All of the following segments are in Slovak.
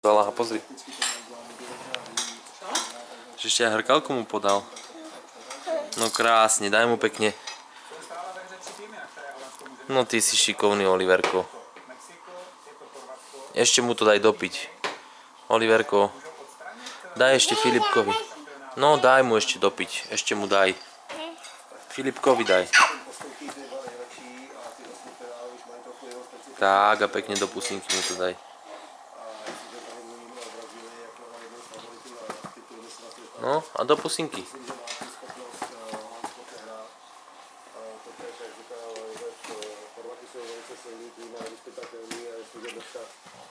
Balaha, pozri. Ešte aj hrkalku mu podal. No krásne, daj mu pekne. No ty si šikovný, Oliverko. Ešte mu to daj dopiť. Oliverko, daj ešte Filipkovi. No daj mu ešte dopiť, ešte mu daj. Filipkovi daj. Tak a pekne do pusinky mu to daj. No a do pusinky.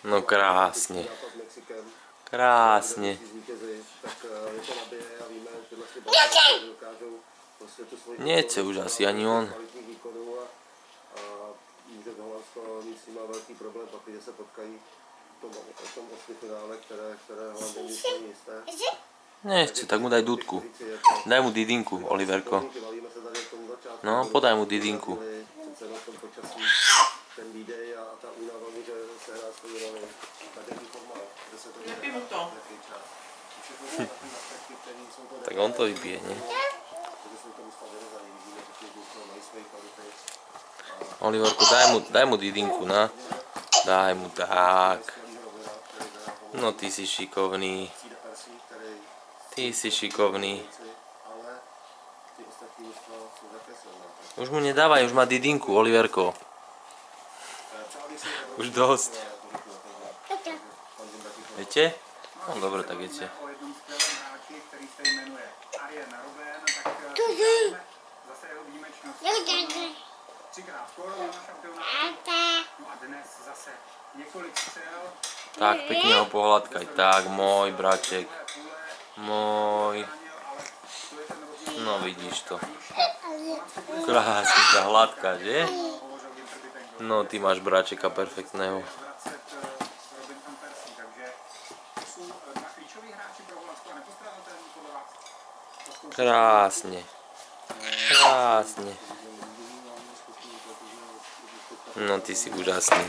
No krásne. Krásne. Nechce už asi ani on. Nechce, tak mu daj dúdku. Daj mu didinku, Oliverko. No, podaj mu didinku. Tak on to vybije, nie? Oliverko, daj mu didinku, na? Daj mu tak. No ty si šikovný. Ty si šikovný. Už mu nedávaj, už má didinku, Oliverko. Už dosť. Viete? No dobre, tak viete. Tak, pekne ho pohľadkaj. Tak, môj braček. Môj. No vidíš to. Krásne ťa hladká, že? No ty máš bračeka perfektného. Krásne. Krásne. No ty si úžasný.